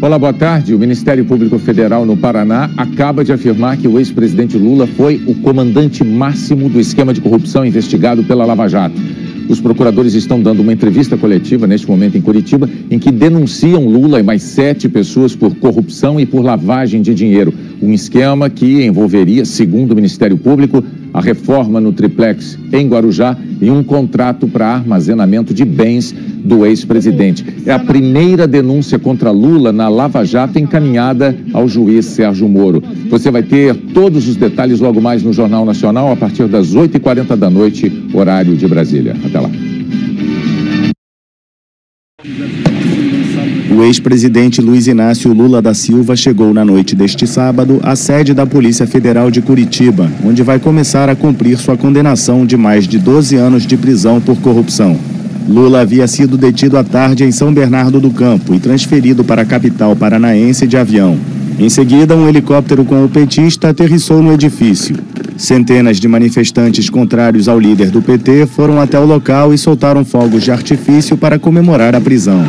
Olá, boa tarde. O Ministério Público Federal no Paraná acaba de afirmar que o ex-presidente Lula foi o comandante máximo do esquema de corrupção investigado pela Lava Jato. Os procuradores estão dando uma entrevista coletiva neste momento em Curitiba, em que denunciam Lula e mais 7 pessoas por corrupção e por lavagem de dinheiro. Um esquema que envolveria, segundo o Ministério Público, a reforma no triplex em Guarujá e um contrato para armazenamento de bens do ex-presidente. É a primeira denúncia contra Lula na Lava Jato encaminhada ao juiz Sérgio Moro. Você vai ter todos os detalhes logo mais no Jornal Nacional a partir das 8h40 da noite, horário de Brasília. Até lá. O ex-presidente Luiz Inácio Lula da Silva chegou na noite deste sábado à sede da Polícia Federal de Curitiba, onde vai começar a cumprir sua condenação de mais de 12 anos de prisão por corrupção. Lula havia sido detido à tarde em São Bernardo do Campo e transferido para a capital paranaense de avião. Em seguida, um helicóptero com o petista aterrissou no edifício. Centenas de manifestantes contrários ao líder do PT foram até o local e soltaram fogos de artifício para comemorar a prisão.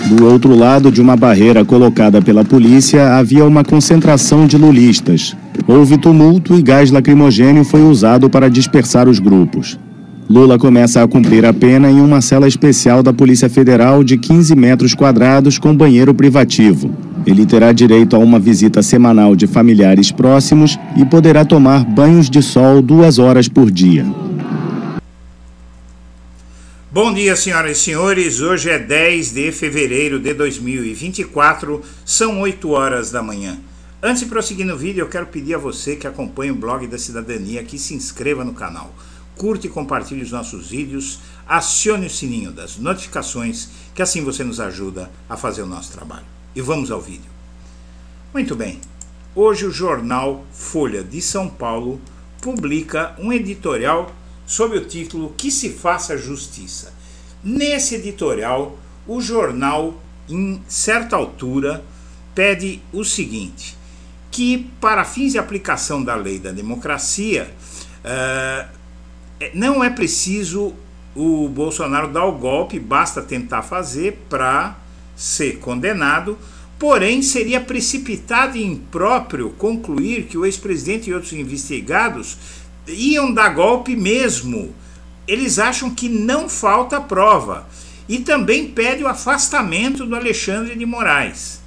Do outro lado de uma barreira colocada pela polícia, havia uma concentração de lulistas. Houve tumulto e gás lacrimogênio foi usado para dispersar os grupos. Lula começa a cumprir a pena em uma cela especial da Polícia Federal de 15 metros quadrados com banheiro privativo. Ele terá direito a uma visita semanal de familiares próximos e poderá tomar banhos de sol 2 horas por dia. Bom dia, senhoras e senhores. Hoje é 10 de fevereiro de 2024, são 8 horas da manhã. Antes de prosseguir no vídeo, eu quero pedir a você que acompanhe o Blog da Cidadania que se inscreva no canal, curte e compartilhe os nossos vídeos, acione o sininho das notificações, que assim você nos ajuda a fazer o nosso trabalho. E vamos ao vídeo. Muito bem, hoje o jornal Folha de São Paulo publica um editorial sob o título Que se faça justiça. Nesse editorial, o jornal, em certa altura, pede o seguinte, que para fins de aplicação da lei da democracia, não é preciso o Bolsonaro dar o golpe, basta tentar fazer para ser condenado, porém seria precipitado e impróprio concluir que o ex-presidente e outros investigados iam dar golpe mesmo. Eles acham que não falta prova e também pede o afastamento do Alexandre de Moraes.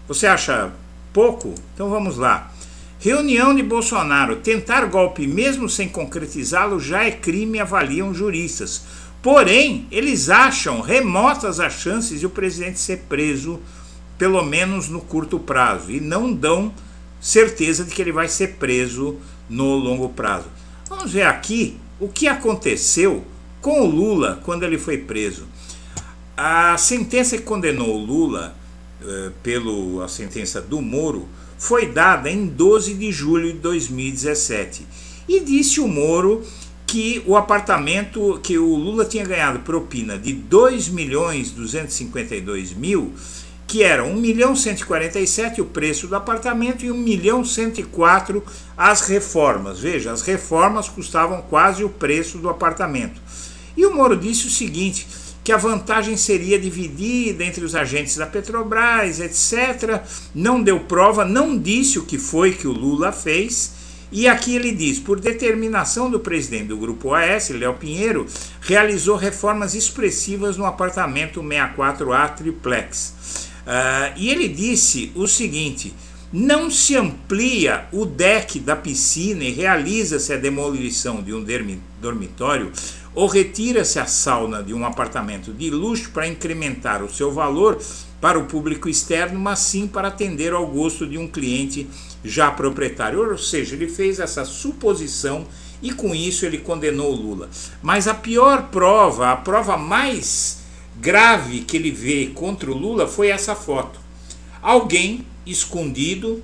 Você acha pouco? Então vamos lá. Reunião de Bolsonaro. Tentar golpe mesmo sem concretizá-lo já é crime, avaliam juristas. Porém, eles acham remotas as chances de o presidente ser preso, pelo menos no curto prazo, e não dão certeza de que ele vai ser preso no longo prazo. Vamos ver aqui o que aconteceu com o Lula quando ele foi preso. A sentença que condenou o Lula, a sentença do Moro, foi dada em 12 de julho de 2017. E disse o Moro que o apartamento, que o Lula tinha ganhado propina de 2.252.000, que era 1.147.000 o preço do apartamento e 1.104.000 as reformas. Veja, as reformas custavam quase o preço do apartamento. E o Moro disse o seguinte, que a vantagem seria dividida entre os agentes da Petrobras, etc. Não deu prova, não disse o que foi que o Lula fez. E aqui ele diz, por determinação do presidente do Grupo AS, Léo Pinheiro, realizou reformas expressivas no apartamento 64A triplex. E ele disse o seguinte, não se amplia o deck da piscina e realiza-se a demolição de um dormitório ou retira-se a sauna de um apartamento de luxo para incrementar o seu valor para o público externo, mas sim para atender ao gosto de um cliente já proprietário. Ou seja, ele fez essa suposição e com isso ele condenou o Lula. Mas a pior prova, a prova mais grave que ele vê contra o Lula foi essa foto. Alguém escondido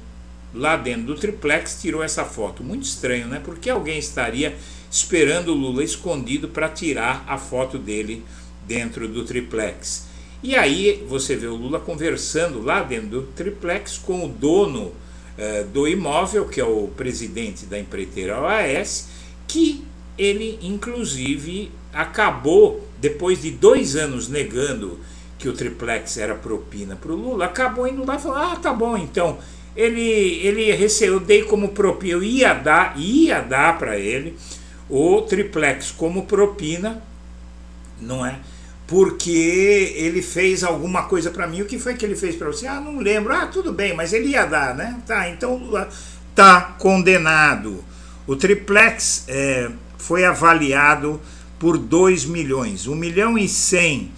lá dentro do triplex tirou essa foto. Muito estranho, né? Porque alguém estaria esperando o Lula escondido para tirar a foto dele dentro do triplex. E aí você vê o Lula conversando lá dentro do triplex com o dono do imóvel, que é o presidente da empreiteira OAS, que ele inclusive acabou, depois de 2 anos negando que o triplex era propina para o Lula, acabou indo lá e falou, ah, tá bom, então, ele recebeu, eu dei como propina, eu ia dar para ele o triplex como propina, não é? Porque ele fez alguma coisa para mim. O que foi que ele fez para você? Ah, não lembro. Ah, tudo bem, mas ele ia dar, né? Tá, então Lula tá condenado. O triplex foi avaliado por 2 milhões, 1.100.000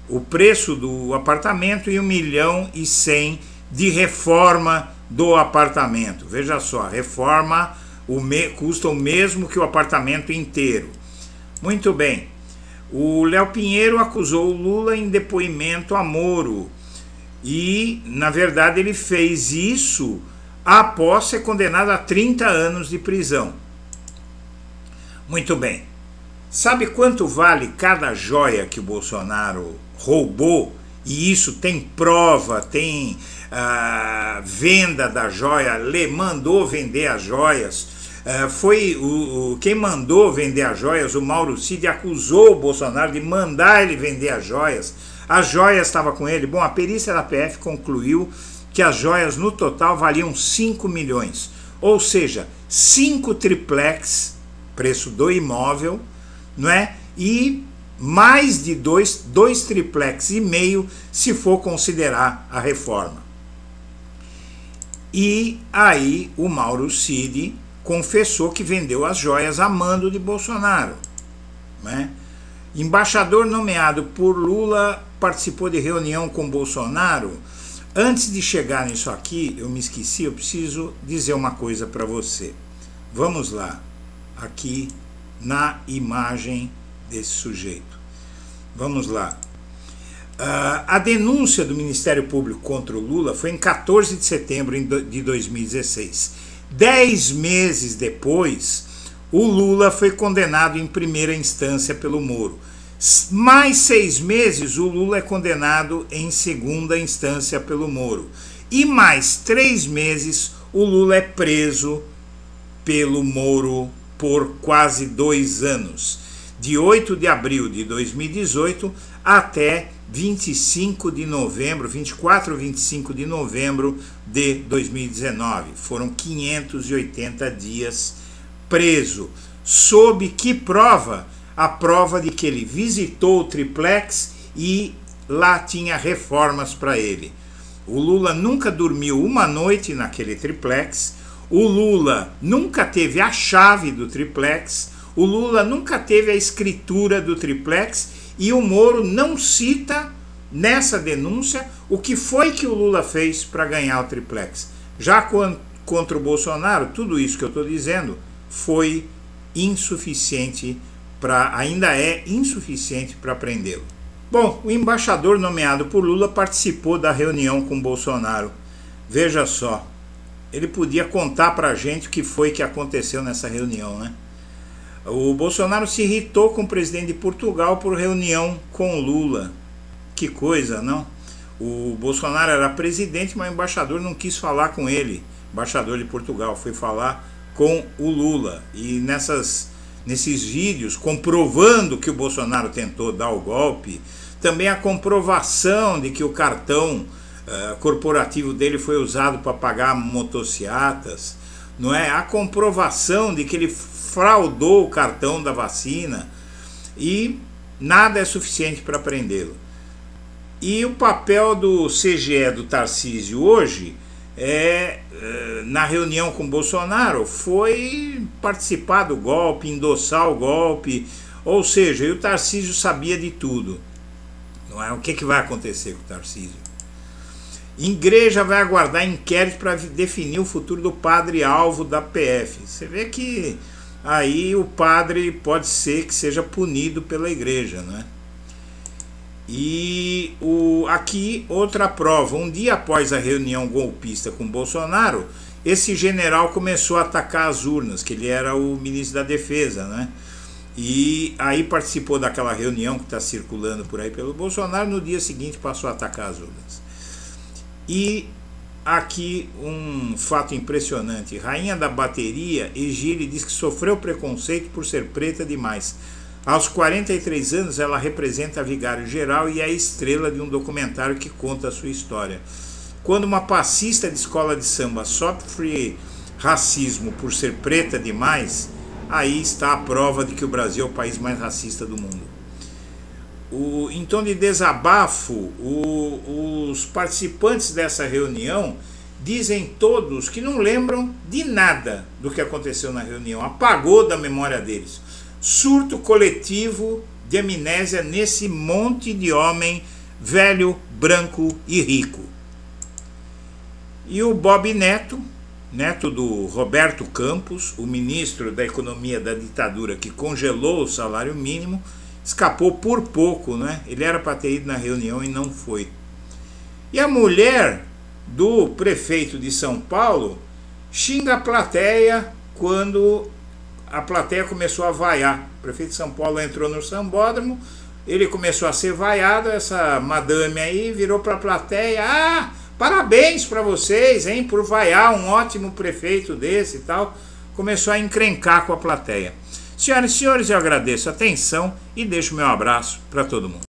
o preço do apartamento e 1.100.000 de reforma do apartamento. Veja só, a reforma custa o mesmo que o apartamento inteiro. Muito bem. O Léo Pinheiro acusou o Lula em depoimento a Moro e, na verdade, ele fez isso após ser condenado a 30 anos de prisão. Muito bem. Sabe quanto vale cada joia que o Bolsonaro roubou? E isso tem prova, tem venda da joia, mandou vender as joias. Foi quem mandou vender as joias, o Mauro Cid, acusou o Bolsonaro de mandar ele vender as joias. As joias estavam com ele. Bom, a perícia da PF concluiu que as joias no total valiam 5 milhões. Ou seja, 5 triplex, preço do imóvel, não é? E mais de 2 triplex e meio se for considerar a reforma. E aí o Mauro Cid confessou que vendeu as joias a mando de Bolsonaro, né? Embaixador nomeado por Lula participou de reunião com Bolsonaro. Antes de chegar nisso aqui, eu me esqueci, eu preciso dizer uma coisa para você. Vamos lá, aqui na imagem desse sujeito. Vamos lá. A denúncia do Ministério Público contra o Lula foi em 14 de setembro de 2016. 10 meses depois, o Lula foi condenado em primeira instância pelo Moro. Mais 6 meses, o Lula é condenado em segunda instância pelo Moro. E mais 3 meses, o Lula é preso pelo Moro por quase 2 anos. De 8 de abril de 2018 até 24 ou 25 de novembro de 2019. Foram 580 dias preso. Sob que prova? A prova de que ele visitou o triplex e lá tinha reformas para ele. O Lula nunca dormiu uma noite naquele triplex. O Lula nunca teve a chave do triplex. O Lula nunca teve a escritura do triplex. E o Moro não cita nessa denúncia o que foi que o Lula fez para ganhar o triplex. Já contra o Bolsonaro, tudo isso que eu estou dizendo foi insuficiente ainda é insuficiente para prendê-lo. Bom, o embaixador nomeado por Lula participou da reunião com Bolsonaro. Veja só, ele podia contar para a gente o que foi que aconteceu nessa reunião, né? O Bolsonaro se irritou com o presidente de Portugal por reunião com Lula. Que coisa, não? O Bolsonaro era presidente, mas o embaixador não quis falar com ele. O embaixador de Portugal foi falar com o Lula. E nesses vídeos, comprovando que o Bolsonaro tentou dar o golpe, também a comprovação de que o cartão corporativo dele foi usado para pagar motocicletas, não é? A comprovação de que ele fraudou o cartão da vacina, e nada é suficiente para prendê-lo. E o papel do CGE do Tarcísio hoje na reunião com Bolsonaro foi participar do golpe, endossar o golpe, ou seja, o Tarcísio sabia de tudo, não é? O que vai acontecer com o Tarcísio? Igreja vai aguardar inquérito para definir o futuro do padre alvo da PF. Você vê que aí o padre pode ser que seja punido pela igreja, né? E aqui outra prova. Um dia após a reunião golpista com Bolsonaro, esse general começou a atacar as urnas, que ele era o ministro da Defesa, né? E aí participou daquela reunião que está circulando por aí pelo Bolsonaro. No dia seguinte passou a atacar as urnas. E aqui um fato impressionante. Rainha da bateria, Egílio, diz que sofreu preconceito por ser preta demais. Aos 43 anos, ela representa a vigário-geral e é a estrela de um documentário que conta a sua história. Quando uma passista de escola de samba sofre racismo por ser preta demais, aí está a prova de que o Brasil é o país mais racista do mundo. Em tom de desabafo, os participantes dessa reunião dizem todos que não lembram de nada do que aconteceu na reunião, apagou da memória deles. Surto coletivo de amnésia nesse monte de homem velho, branco e rico. E o Bob Neto, neto do Roberto Campos, o ministro da Economia da ditadura que congelou o salário mínimo, escapou por pouco, né? Ele era para ter ido na reunião e não foi. E a mulher do prefeito de São Paulo xinga a plateia quando a plateia começou a vaiar. O prefeito de São Paulo entrou no sambódromo, ele começou a ser vaiado, essa madame aí virou para a plateia: ah, parabéns para vocês, hein, por vaiar um ótimo prefeito desse e tal. Começou a encrencar com a plateia. Senhoras e senhores, eu agradeço a atenção e deixo meu abraço para todo mundo.